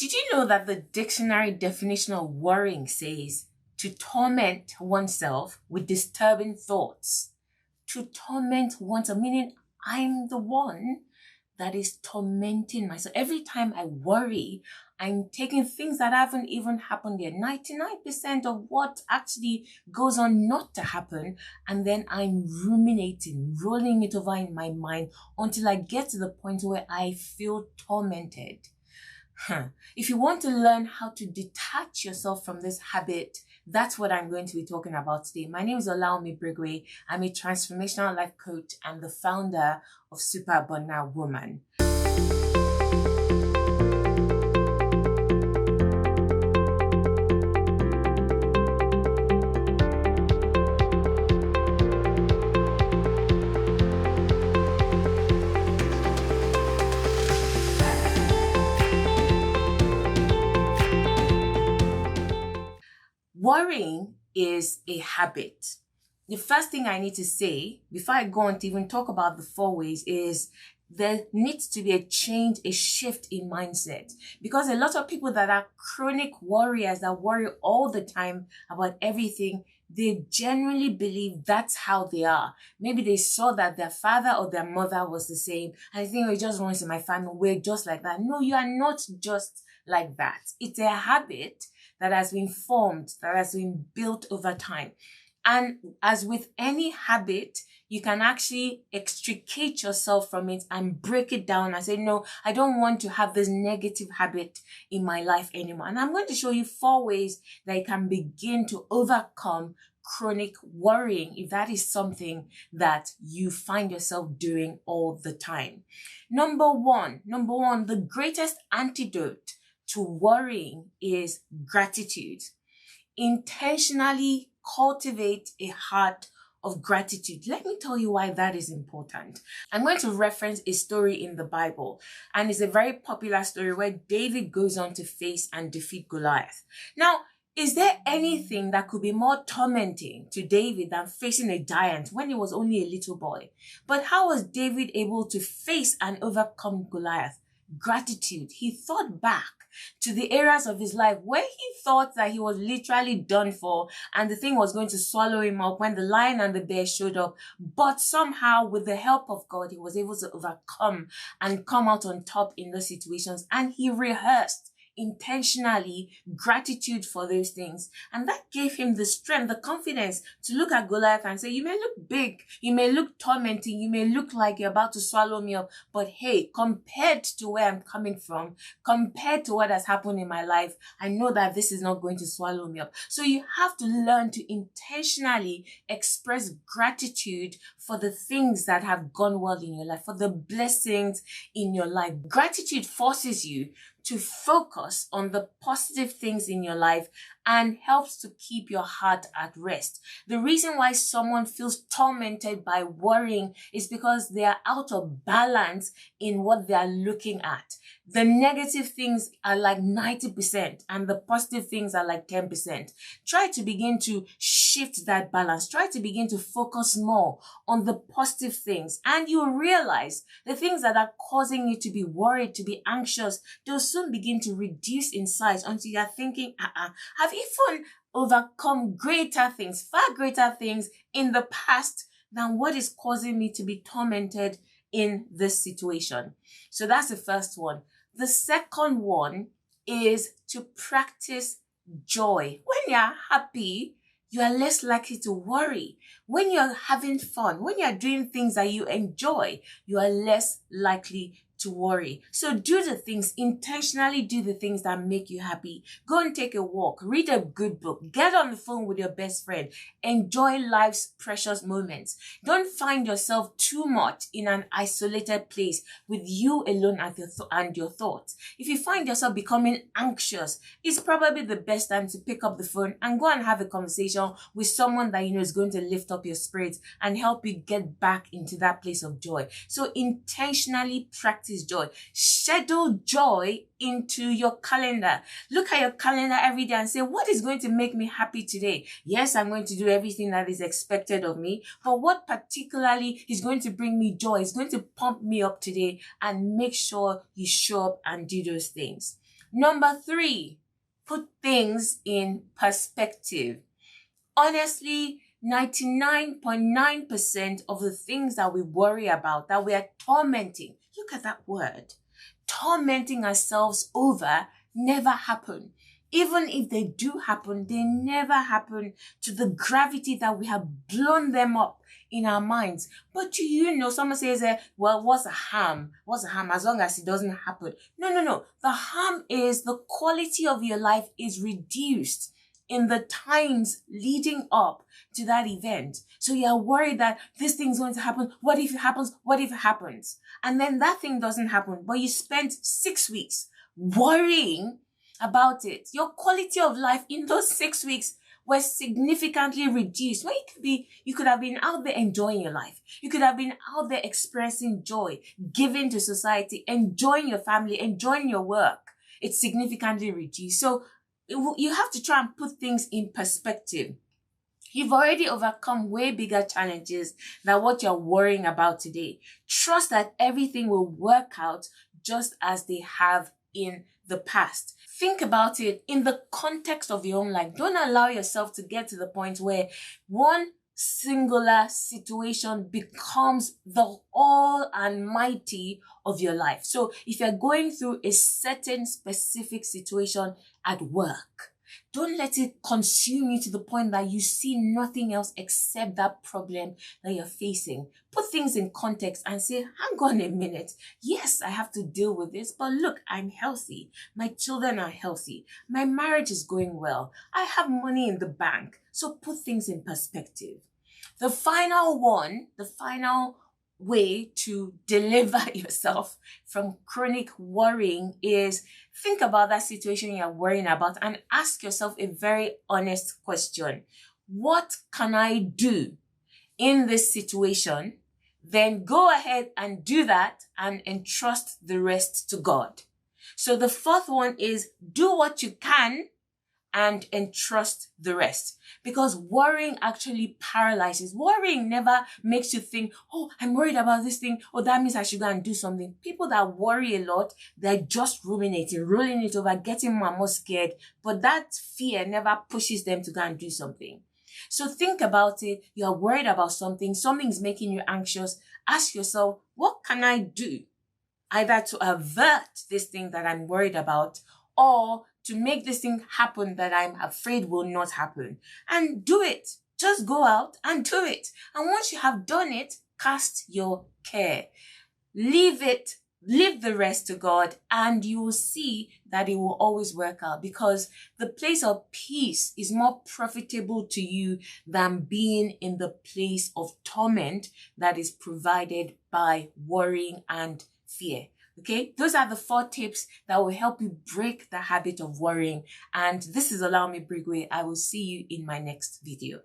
Did you know that the dictionary definition of worrying says to torment oneself with disturbing thoughts? To torment oneself, meaning I'm the one that is tormenting myself. Every time I worry, I'm taking things that haven't even happened yet. 99% of what actually goes on not to happen. And then I'm ruminating, rolling it over in my mind until I get to the point where I feel tormented. If you want to learn how to detach yourself from this habit, that's what I'm going to be talking about today. My name is Olaomi Brigwe. I'm a transformational life coach and the founder of Super Abundant Woman. Worrying is a habit. The first thing I need to say before I go on to even talk about the 4 ways is there needs to be a change, a shift in mindset. Because a lot of people that are chronic worriers that worry all the time about everything, they genuinely believe that's how they are. Maybe they saw that their father or their mother was the same. And they think, it just runs in my family. We're just like that. No, you are not just like that. It's a habit that has been formed, that has been built over time. And as with any habit, you can actually extricate yourself from it and break it down and say, no, I don't want to have this negative habit in my life anymore. And I'm going to show you 4 ways that you can begin to overcome chronic worrying if that is something that you find yourself doing all the time. Number one, the greatest antidote to worrying is gratitude. Intentionally cultivate a heart of gratitude. Let me tell you why that is important. I'm going to reference a story in the Bible, and it's a very popular story where David goes on to face and defeat Goliath. Now, is there anything that could be more tormenting to David than facing a giant when he was only a little boy? But how was David able to face and overcome Goliath? Gratitude. He thought back to the areas of his life where he thought that he was literally done for and the thing was going to swallow him up when the lion and the bear showed up. But somehow, with the help of God, he was able to overcome and come out on top in those situations. And he rehearsed intentionally gratitude for those things. And that gave him the strength, the confidence to look at Goliath and say, you may look big, you may look tormenting, you may look like you're about to swallow me up, but hey, compared to where I'm coming from, compared to what has happened in my life, I know that this is not going to swallow me up. So you have to learn to intentionally express gratitude for the things that have gone well in your life, for the blessings in your life. Gratitude forces you to focus on the positive things in your life and helps to keep your heart at rest. The reason why someone feels tormented by worrying is because they are out of balance in what they are looking at. The negative things are like 90% and the positive things are like 10%. Try to begin to shift that balance. Try to begin to focus more on the positive things, and you'll realize the things that are causing you to be worried, to be anxious, they'll soon begin to reduce in size until you're thinking, I've even overcome greater things, far greater things in the past than what is causing me to be tormented in this situation. So that's the first one. The second one is to practice joy. When you're happy, you are less likely to worry. When you're having fun, when you're doing things that you enjoy, you are less likely to worry. So do the things, intentionally do the things that make you happy. Go and take a walk, read a good book, get on the phone with your best friend, enjoy life's precious moments. Don't find yourself too much in an isolated place with you alone and your thoughts. If you find yourself becoming anxious, it's probably the best time to pick up the phone and go and have a conversation with someone that you know is going to lift up your spirits and help you get back into that place of joy. So intentionally practice joy. Schedule joy into your calendar. Look at your calendar every day and say, what is going to make me happy today? Yes, I'm going to do everything that is expected of me, but what particularly is going to bring me joy, is going to pump me up today, and make sure you show up and do those things. Number 3, put things in perspective. Honestly, 99.9% of the things that we worry about, that we are tormenting, look at that word, tormenting ourselves over, never happen. Even if they do happen, they never happen to the gravity that we have blown them up in our minds. But do you know, someone says, well, what's a harm? What's a harm? As long as it doesn't happen. No. The harm is the quality of your life is reduced in the times leading up to that event. So you're worried that this thing's going to happen. What if it happens? What if it happens? And then that thing doesn't happen, but you spent 6 weeks worrying about it. Your quality of life in those 6 weeks was significantly reduced. Well, you could have been out there enjoying your life. You could have been out there expressing joy, giving to society, enjoying your family, enjoying your work. It's significantly reduced. So you have to try and put things in perspective. You've already overcome way bigger challenges than what you're worrying about today. Trust that everything will work out just as they have in the past. Think about it in the context of your own life. Don't allow yourself to get to the point where one singular situation becomes the all and mighty of your life. So if you're going through a certain specific situation at work, don't let it consume you to the point that you see nothing else except that problem that you're facing. Put things in context and say, hang on a minute. Yes, I have to deal with this, but look, I'm healthy. My children are healthy. My marriage is going well. I have money in the bank. So put things in perspective. The final way to deliver yourself from chronic worrying is think about that situation you're worrying about and ask yourself a very honest question. What can I do in this situation? Then go ahead and do that and entrust the rest to God. So the fourth one is do what you can and entrust the rest. Because worrying actually paralyzes. Worrying never makes you think, oh, I'm worried about this thing. Oh, that means I should go and do something. People that worry a lot, they're just ruminating, rolling it over, getting more and more scared. But that fear never pushes them to go and do something. So think about it. You're worried about something's making you anxious. Ask yourself, what can I do? Either to avert this thing that I'm worried about or to make this thing happen that I'm afraid will not happen. And do it. Just go out and do it. And once you have done it, cast your care. Leave the rest to God, and you will see that it will always work out, because the place of peace is more profitable to you than being in the place of torment that is provided by worrying and fear. Okay, those are the 4 tips that will help you break the habit of worrying. And this is Allow Me Brigwe. I will see you in my next video.